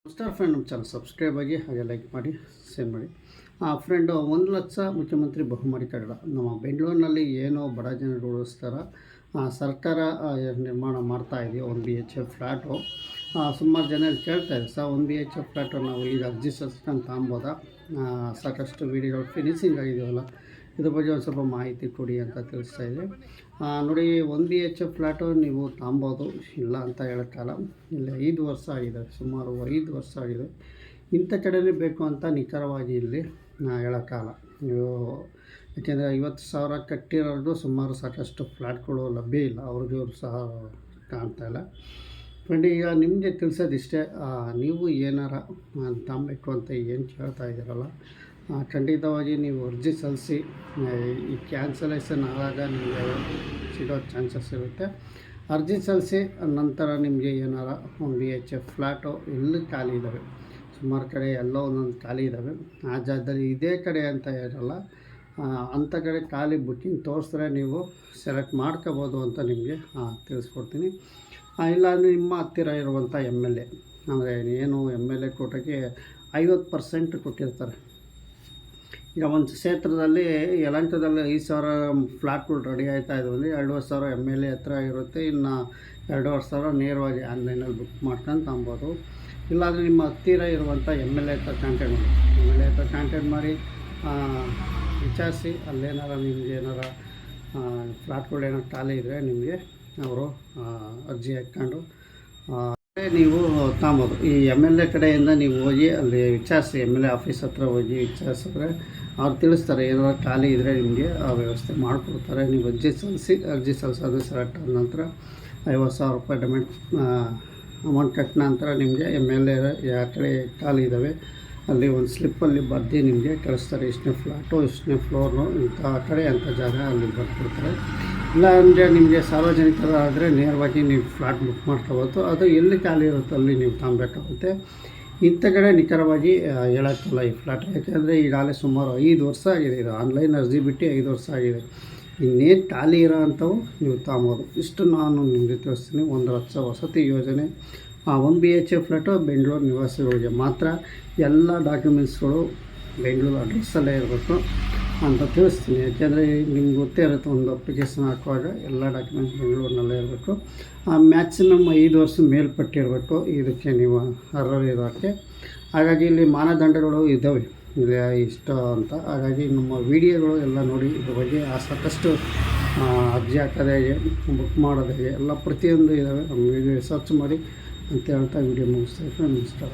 ನಮಸ್ಕಾರ ಫ್ರೆಂಡ್, ನಮ್ಮ channel subscribe ಆಗಿ ಹಾಗೆ ಲೈಕ್ ಮಾಡಿ ಶೇರ್ ಮಾಡಿ. ಫ್ರೆಂಡು 1,00,000 ಮುಖ್ಯಮಂತ್ರಿ ಬಹುಮತ ಕನ್ನಡ ನಮ್ಮ ಬೆಂಗಳೂರಿನಲ್ಲಿ ಏನೋ ಬಡ ಜನರಿಗೋಸ್ಕರ ಸರ್ಕಾರ ನಿರ್ಮಾಣ ಮಾಡ್ತಾ ಇದೆಯೋ 1 BHK ಫ್ಲ್ಯಾಟು. ಸುಮಾರು ಜನ ಕೇಳ್ತಾ ಇದೆ, ಸರ್ 1 BHK ಫ್ಲ್ಯಾಟು ನಾವು ಈಗ ಅರ್ಜಿ ಸಲ್ಲಿಸ್ಕೊಂಡು ತಗೊಬೋದಾ, ಸಾಕಷ್ಟು ವೀಡಿಯೋಗಳು ಫಿನಿಶಿಂಗ್ ಆಗಿದೆಯಲ್ಲ, ಇದ್ರ ಬಗ್ಗೆ ಒಂದು ಸ್ವಲ್ಪ ಮಾಹಿತಿ ಕೊಡಿ ಅಂತ ತಿಳಿಸ್ತಾ ಇದೆ. ನೋಡಿ, 1 BHK ಫ್ಲ್ಯಾಟು ನೀವು ತಗೊಬೋದು, ಇಲ್ಲ ಅಂತ ಹೇಳೋಕ್ಕಲ್ಲ. ಇಲ್ಲಿ 5 ವರ್ಷ ಆಗಿದೆ, ಸುಮಾರು 5 ವರ್ಷ ಆಗಿದೆ. ಇಂಥ ಕಡೆಯೇ ಬೇಕು ಅಂತ ನಿಖರವಾಗಿ ಇಲ್ಲಿ ಹೇಳೋಕ್ಕಲ್ಲ. ನೀವು ಯಾಕೆಂದರೆ 50,000 ಕಟ್ಟಿರೋದು ಸುಮಾರು ಸಾಕಷ್ಟು ಫ್ಲ್ಯಾಟ್ಗಳು ಲಭ್ಯ ಇಲ್ಲ, ಅವ್ರಿಗೂ ಸಹ ಕಾಣ್ತಾ ಇಲ್ಲ. ಫ್ರೆಂಡ್, ಈಗ ನಿಮಗೆ ತಿಳಿಸೋದಿಷ್ಟೇ, ನೀವು ಏನಾರ ತಗೊಬೇಕು ಅಂತ ಏನು ಕೇಳ್ತಾ ಇದ್ದೀರಲ್ಲ, ಖಂಡಿತವಾಗಿ ನೀವು ಅರ್ಜಿ ಸಲ್ಲಿಸಿ. ಈ ಕ್ಯಾನ್ಸಲೇಷನ್ ಆದಾಗ ನಿಮಗೆ ಸಿಗೋ ಚಾನ್ಸಸ್ ಇರುತ್ತೆ. ಅರ್ಜಿ ಸಲ್ಲಿಸಿ ನಂತರ ನಿಮಗೆ ಏನಾರ 1 BHK ಫ್ಲ್ಯಾಟು ಎಲ್ಲಿ ಖಾಲಿ ಇದ್ದಾವೆ, ಸುಮಾರು ಕಡೆ ಎಲ್ಲೋ ಒಂದೊಂದು ಖಾಲಿ ಇದ್ದಾವೆ. ಆ ಜಾಗದಲ್ಲಿ ಇದೇ ಕಡೆ ಅಂತ ಇರಲ್ಲ, ಅಂಥ ಕಡೆ ಖಾಲಿ ಬುಕ್ಕಿಂಗ್ ತೋರಿಸಿದ್ರೆ ನೀವು ಸೆಲೆಕ್ಟ್ ಮಾಡ್ಕೋಬೋದು ಅಂತ ನಿಮಗೆ ತಿಳಿಸ್ಕೊಡ್ತೀನಿ. ಇಲ್ಲಾಂದರೆ ನಿಮ್ಮ ಹತ್ತಿರ ಇರುವಂಥ MLA, ಅಂದರೆ ಏನು MLA ಕೋಟಕ್ಕೆ 50% ಕೊಟ್ಟಿರ್ತಾರೆ. ಈಗ ಒಂದು ಕ್ಷೇತ್ರದಲ್ಲಿ ಯಲಹಂಕದಲ್ಲಿ 5,000 ಫ್ಲ್ಯಾಟ್ಗಳು ರೆಡಿ ಆಯ್ತಾ ಇದ್ವು ಅಂದರೆ 2,500 MLA ಹತ್ರ ಇರುತ್ತೆ. ಇನ್ನು 2,500 ನೇರವಾಗಿ ಆನ್ಲೈನಲ್ಲಿ ಬುಕ್ ಮಾಡ್ಕೊಂಡು ತಗೊಬೋದು. ಇಲ್ಲಾಂದರೆ ನಿಮ್ಮ ಹತ್ತಿರ ಇರುವಂಥ MLA ಹತ್ರ ಕಾಂಟ್ಯಾಕ್ಟ್ ಮಾಡಿ ವಿಚಾರಿಸಿ, ಅಲ್ಲೇನಾರ ನಿಮಗೆ ಏನಾರ ಫ್ಲ್ಯಾಟ್ಗಳು ಏನಾರು ಖಾಲಿ ಇದ್ದರೆ ನಿಮಗೆ ಅವರು ಅರ್ಜಿ ಹಾಕ್ಕೊಂಡು ನೀವು ತಗೊಬೋದು. ಈ MLA ಕಡೆಯಿಂದ ನೀವು ಹೋಗಿ ಅಲ್ಲಿ ವಿಚಾರಿಸಿ, MLA ಆಫೀಸ್ ಹತ್ರ ಹೋಗಿ ವಿಚಾರಿಸಿದ್ರೆ ಅವ್ರು ತಿಳಿಸ್ತಾರೆ. ಏನಾದ್ರು ಖಾಲಿ ಇದ್ದರೆ ನಿಮಗೆ ಆ ವ್ಯವಸ್ಥೆ ಮಾಡಿಕೊಡ್ತಾರೆ. ನೀವು ಅರ್ಜಿ ಸಲ್ಲಿಸೋದು ಸೆಲೆಕ್ಟ್ ಆದ ನಂತರ 50,000 ರೂಪಾಯಿ ಅಮೌಂಟ್ ಕಟ್ಟ ನಂತರ ನಿಮಗೆ MLA ಯಾವ ಕಡೆ ಖಾಲಿ ಇದ್ದಾವೆ ಅಲ್ಲಿ ಒಂದು ಸ್ಲಿಪ್ಪಲ್ಲಿ ಬರೆದು ನಿಮಗೆ ಕಳಿಸ್ತಾರೆ. ಇಷ್ಟನೇ ಫ್ಲ್ಯಾಟು, ಇಷ್ಟನೇ ಫ್ಲೋರು, ಇಂಥ ಕಡೆ ಅಂಥ ಜಾಗ ಅಲ್ಲಿ ಬರ್ಕೊಡ್ತಾರೆ. ಇಲ್ಲ ಅಂದರೆ ನಿಮಗೆ ಸಾರ್ವಜನಿಕರಾದರೆ ನೇರವಾಗಿ ನೀವು ಫ್ಲ್ಯಾಟ್ ಬುಕ್ ಮಾಡ್ಕೋಬೋದು. ಅದು ಎಲ್ಲಿ ಖಾಲಿ ಇರುತ್ತೋ ಅಲ್ಲಿ ನೀವು ತಗೊಬೇಕಾಗುತ್ತೆ. ಇಂಥ ಕಡೆ ನಿಖರವಾಗಿ ಹೇಳೋಕ್ಕಲ್ಲ ಈ ಫ್ಲ್ಯಾಟ್, ಯಾಕೆಂದರೆ ಈಗಾಗಲೇ ಸುಮಾರು 5 ವರ್ಷ ಆಗಿದೆ. ಇದು ಆನ್ಲೈನ್ ಅರ್ಜಿ ಬಿಟ್ಟು 5 ವರ್ಷ ಆಗಿದೆ. ಇನ್ನೇನು ಖಾಲಿ ಇರೋ ಅಂಥವು ನೀವು ತಗೊಬೋದು. ಇಷ್ಟು ನಾನು ನಿಮಗೆ ತಿಳಿಸ್ತೀನಿ. 1,00,000 ವಸತಿ ಯೋಜನೆ 1 BHK ಫ್ಲ್ಯಾಟು ಬೆಂಗಳೂರು ನಿವಾಸಿಗಳಿಗೆ ಮಾತ್ರ. ಎಲ್ಲ ಡಾಕ್ಯುಮೆಂಟ್ಸ್ಗಳು ಬೆಂಗಳೂರು ಅಡ್ರೆಸ್ಸಲ್ಲೇ ಇರಬೇಕು ಅಂತ ತಿಳಿಸ್ತೀನಿ. ಯಾಕೆಂದರೆ ನಿಮ್ಗೆ ಗೊತ್ತೇ ಇರುತ್ತೆ, ಒಂದು ಅಪ್ಲಿಕೇಶನ್ ಹಾಕುವಾಗ ಎಲ್ಲ ಡಾಕ್ಯುಮೆಂಟ್ಸ್ ಬೆಂಗಳೂರಿನಲ್ಲೇ ಇರಬೇಕು. ಮ್ಯಾಕ್ಸಿಮಮ್ 5 ವರ್ಷ ಮೇಲ್ಪಟ್ಟಿರಬೇಕು ಇದಕ್ಕೆ ನೀವು ಅರ್ಹರಿರೋಕ್ಕೆ. ಹಾಗಾಗಿ ಇಲ್ಲಿ ಮಾನದಂಡಗಳು ಇದ್ದಾವೆ ಇಷ್ಟ ಅಂತ. ಹಾಗಾಗಿ ನಮ್ಮ ವಿಡಿಯೋಗಳು ಎಲ್ಲ ನೋಡಿ ಇದ್ರ ಬಗ್ಗೆ ಸಾಕಷ್ಟು ಅರ್ಜಿ ಹಾಕೋದೇ ಹೇಗೆ, ಬುಕ್ ಮಾಡೋದು ಹೇಗೆ, ಎಲ್ಲ ಪ್ರತಿಯೊಂದು ಇದ್ದಾವೆ. ನಮ್ಮ ವಿಡಿಯೋ ಸರ್ಚ್ ಮಾಡಿ ಅಂತ ಹೇಳ್ತಾ ವಿಡಿಯೋ ಮುಗಿಸ್ತಾ ನಮಸ್ಕಾರ.